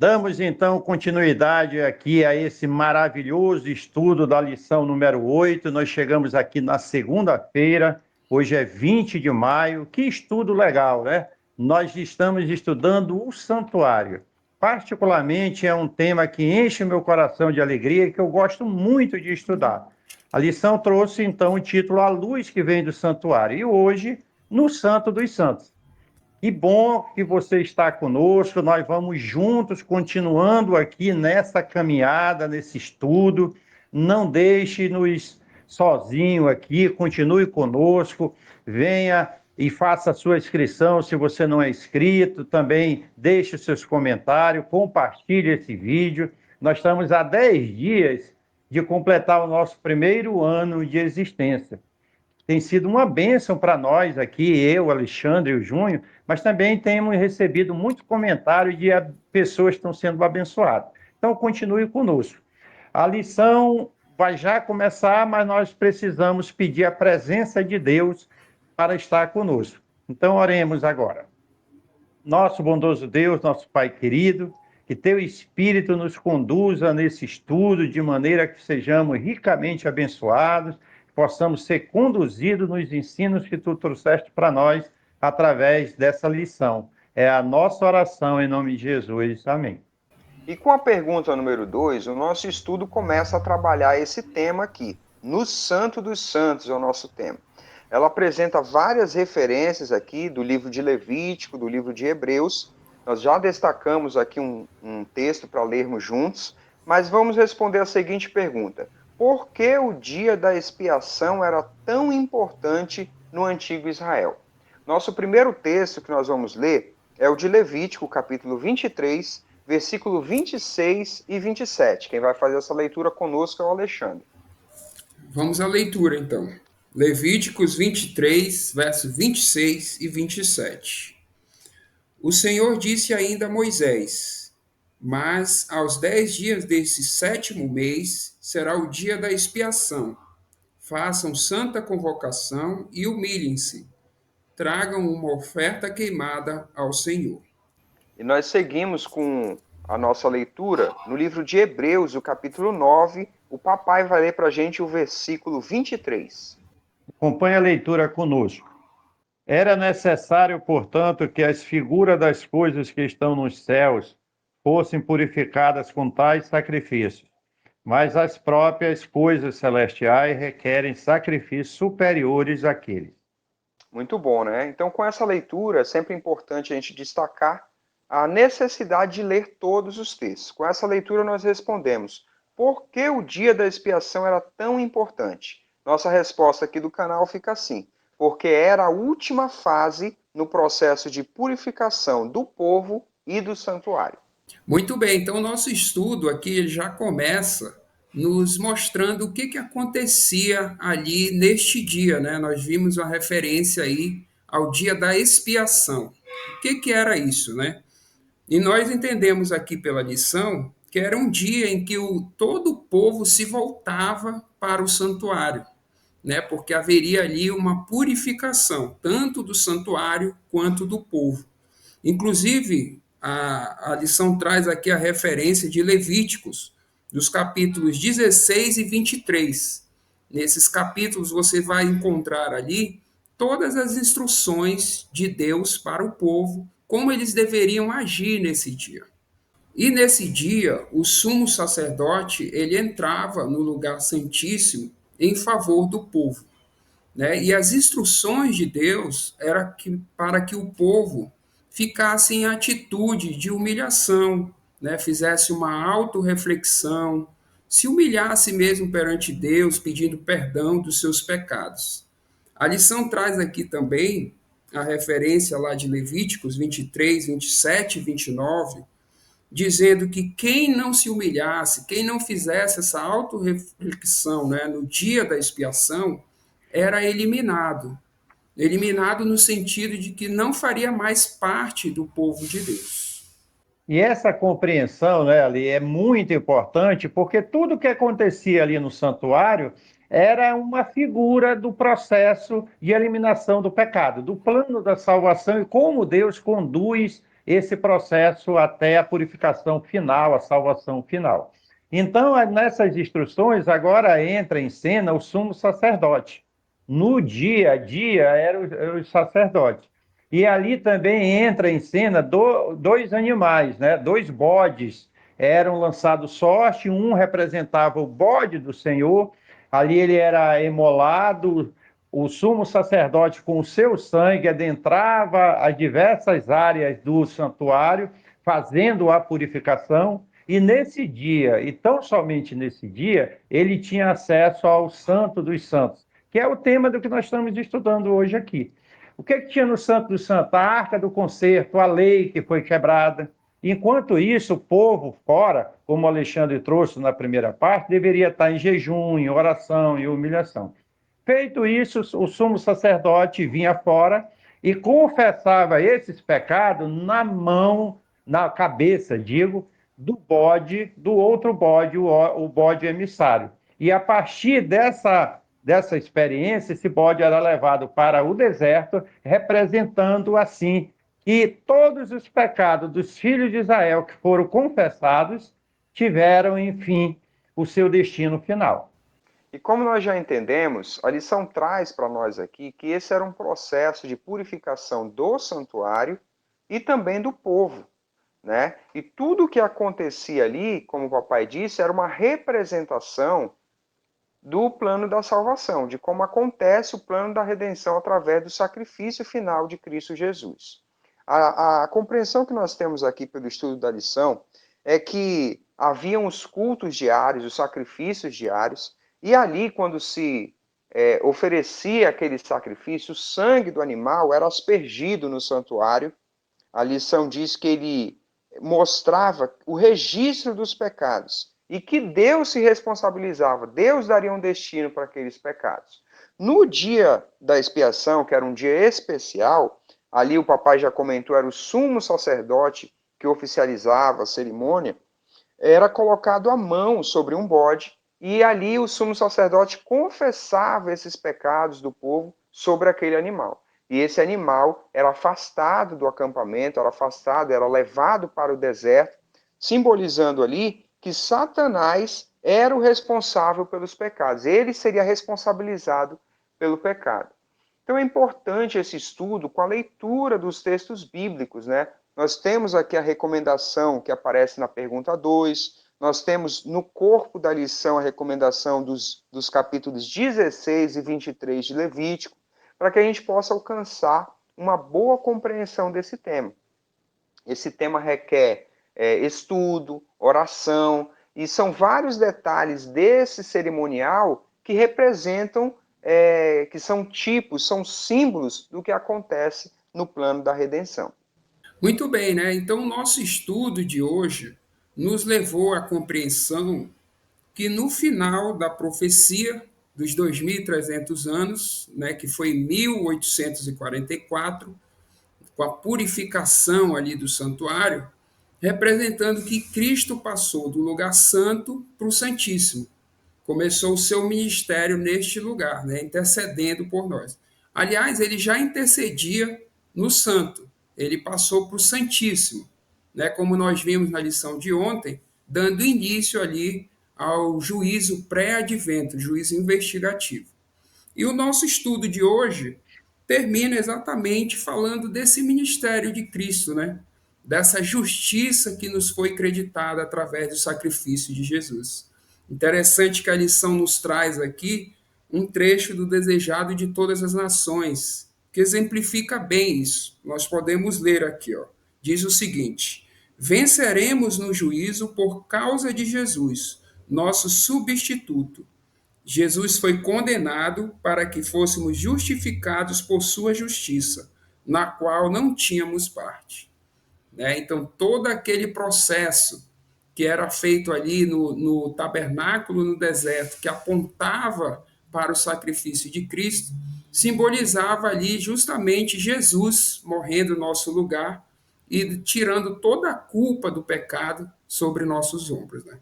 Damos então continuidade aqui a esse maravilhoso estudo da lição número 8. Nós chegamos aqui na segunda-feira, hoje é 20 de maio. Que estudo legal, né? Nós estamos estudando o santuário. Particularmente é um tema que enche o meu coração de alegria e que eu gosto muito de estudar. A lição trouxe então o título A Luz que Vem do Santuário e hoje no Santo dos Santos. Que bom que você está conosco. Nós vamos juntos, continuando aqui nessa caminhada, nesse estudo. Não deixe-nos sozinho aqui, continue conosco. Venha e faça a sua inscrição se você não é inscrito. Também deixe os seus comentários, compartilhe esse vídeo. Nós estamos há 10 dias de completar o nosso primeiro ano de existência. Tem sido uma bênção para nós aqui, eu, Alexandre e o Júnior, mas também temos recebido muito comentário de pessoas que estão sendo abençoadas. Então, continue conosco. A lição vai já começar, mas nós precisamos pedir a presença de Deus para estar conosco. Então, oremos agora. Nosso bondoso Deus, nosso Pai querido, que teu Espírito nos conduza nesse estudo de maneira que sejamos ricamente abençoados, possamos ser conduzidos nos ensinos que tu trouxeste para nós através dessa lição. É a nossa oração em nome de Jesus. Amém. E com a pergunta número 2, o nosso estudo começa a trabalhar esse tema aqui. No Santo dos Santos é o nosso tema. Ela apresenta várias referências aqui do livro de Levítico, do livro de Hebreus. Nós já destacamos aqui um texto para lermos juntos, mas vamos responder a seguinte pergunta. Por que o dia da expiação era tão importante no antigo Israel? Nosso primeiro texto que nós vamos ler é o de Levítico, capítulo 23, versículo 26 e 27. Quem vai fazer essa leitura conosco é o Alexandre. Vamos à leitura, então. Levíticos 23, versos 26 e 27. O Senhor disse ainda a Moisés: Mas aos 10 dias desse 7º mês será o dia da expiação. Façam santa convocação e humilhem-se. Tragam uma oferta queimada ao Senhor. E nós seguimos com a nossa leitura no livro de Hebreus, o capítulo 9. O papai vai ler para a gente o versículo 23. Acompanhe a leitura conosco. Era necessário, portanto, que as figuras das coisas que estão nos céus fossem purificadas com tais sacrifícios, mas as próprias coisas celestiais requerem sacrifícios superiores àqueles. Muito bom, né? Então, com essa leitura, é sempre importante a gente destacar a necessidade de ler todos os textos. Com essa leitura, nós respondemos: por que o dia da expiação era tão importante? Nossa resposta aqui do canal fica assim: porque era a última fase no processo de purificação do povo e do santuário. Muito bem, então o nosso estudo aqui já começa nos mostrando o que acontecia ali neste dia, né? Nós vimos uma referência aí ao dia da expiação. O que era isso, né? E nós entendemos aqui pela lição que era um dia em que todo o povo se voltava para o santuário, né? Porque haveria ali uma purificação, tanto do santuário quanto do povo. Inclusive, a lição traz aqui a referência de Levíticos, dos capítulos 16 e 23. Nesses capítulos você vai encontrar ali todas as instruções de Deus para o povo, como eles deveriam agir nesse dia. E nesse dia, o sumo sacerdote, ele entrava no lugar santíssimo em favor do povo, né? E as instruções de Deus era para que o povo ficasse em atitude de humilhação, né? Fizesse uma autorreflexão, se humilhasse mesmo perante Deus, pedindo perdão dos seus pecados. A lição traz aqui também a referência lá de Levíticos 23, 27 e 29, dizendo que quem não se humilhasse, quem não fizesse essa autorreflexão, né, no dia da expiação, era eliminado. Eliminado no sentido de que não faria mais parte do povo de Deus. E essa compreensão, né, ali é muito importante, porque tudo que acontecia ali no santuário era uma figura do processo de eliminação do pecado, do plano da salvação e como Deus conduz esse processo até a purificação final, a salvação final. Então, nessas instruções, agora entra em cena o sumo sacerdote. No dia a dia, era o sacerdote. E ali também entra em cena dois animais, né? Dois bodes. Eram lançados sorte, um representava o bode do Senhor, ali ele era emolado, o sumo sacerdote com o seu sangue adentrava as diversas áreas do santuário, fazendo a purificação, e nesse dia, e tão somente nesse dia, ele tinha acesso ao Santo dos Santos, que é o tema do que nós estamos estudando hoje aqui. O que tinha no Santo dos Santos? A Arca do Concerto, a lei que foi quebrada. Enquanto isso, o povo fora, como o Alexandre trouxe na primeira parte, deveria estar em jejum, em oração e humilhação. Feito isso, o sumo sacerdote vinha fora e confessava esses pecados na mão, na cabeça, digo, do bode, do outro bode, o bode emissário. E a partir dessa experiência, esse bode era levado para o deserto, representando assim que todos os pecados dos filhos de Israel que foram confessados tiveram, enfim, o seu destino final. E como nós já entendemos, a lição traz para nós aqui que esse era um processo de purificação do santuário e também do povo, né? E tudo o que acontecia ali, como o papai disse, era uma representação do plano da salvação, de como acontece o plano da redenção através do sacrifício final de Cristo Jesus. A compreensão que nós temos aqui pelo estudo da lição é que haviam os cultos diários, os sacrifícios diários, e ali, quando se oferecia aquele sacrifício, o sangue do animal era aspergido no santuário. A lição diz que ele mostrava o registro dos pecados e que Deus se responsabilizava, Deus daria um destino para aqueles pecados. No dia da expiação, que era um dia especial, ali o papai já comentou, era o sumo sacerdote que oficializava a cerimônia, era colocado a mão sobre um bode e ali o sumo sacerdote confessava esses pecados do povo sobre aquele animal. E esse animal era afastado do acampamento, era afastado, era levado para o deserto, simbolizando ali que Satanás era o responsável pelos pecados. Ele seria responsabilizado pelo pecado. Então é importante esse estudo com a leitura dos textos bíblicos, né? Nós temos aqui a recomendação que aparece na pergunta 2, nós temos no corpo da lição a recomendação dos capítulos 16 e 23 de Levítico, para que a gente possa alcançar uma boa compreensão desse tema. Esse tema requer estudo, oração, e são vários detalhes desse cerimonial que representam, que são tipos, são símbolos do que acontece no plano da redenção. Muito bem, né? Então, o nosso estudo de hoje nos levou à compreensão que no final da profecia dos 2.300 anos, né, que foi em 1844, com a purificação ali do santuário, representando que Cristo passou do lugar santo para o Santíssimo. Começou o seu ministério neste lugar, né, intercedendo por nós. Aliás, ele já intercedia no santo, ele passou para o Santíssimo, né, como nós vimos na lição de ontem, dando início ali ao juízo pré-advento, juízo investigativo. E o nosso estudo de hoje termina exatamente falando desse ministério de Cristo, né? Dessa justiça que nos foi creditada através do sacrifício de Jesus. Interessante que a lição nos traz aqui um trecho do Desejado de Todas as Nações, que exemplifica bem isso. Nós podemos ler aqui, ó. Diz o seguinte: venceremos no juízo por causa de Jesus, nosso substituto. Jesus foi condenado para que fôssemos justificados por sua justiça, na qual não tínhamos parte. Né? Então, todo aquele processo que era feito ali no tabernáculo no deserto, que apontava para o sacrifício de Cristo, simbolizava ali justamente Jesus morrendo no nosso lugar e tirando toda a culpa do pecado sobre nossos ombros. Né?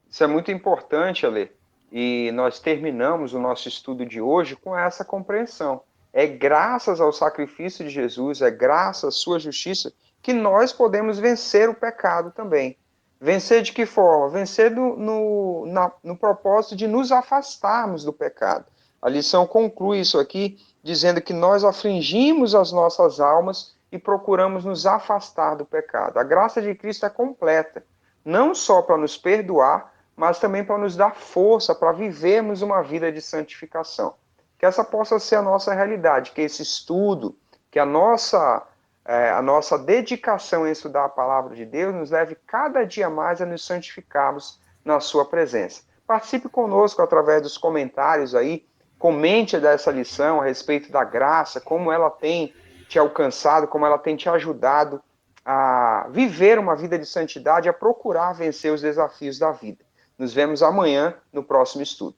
Isso é muito importante, Ale. E nós terminamos o nosso estudo de hoje com essa compreensão. É graças ao sacrifício de Jesus, é graças à sua justiça, que nós podemos vencer o pecado também. Vencer de que forma? Vencer no propósito de nos afastarmos do pecado. A lição conclui isso aqui, dizendo que nós afligimos as nossas almas e procuramos nos afastar do pecado. A graça de Cristo é completa, não só para nos perdoar, mas também para nos dar força para vivermos uma vida de santificação. Que essa possa ser a nossa realidade, que esse estudo, que a nossa dedicação em estudar a palavra de Deus nos leve cada dia mais a nos santificarmos na sua presença. Participe conosco através dos comentários aí, comente dessa lição a respeito da graça, como ela tem te alcançado, como ela tem te ajudado a viver uma vida de santidade, a procurar vencer os desafios da vida. Nos vemos amanhã no próximo estudo.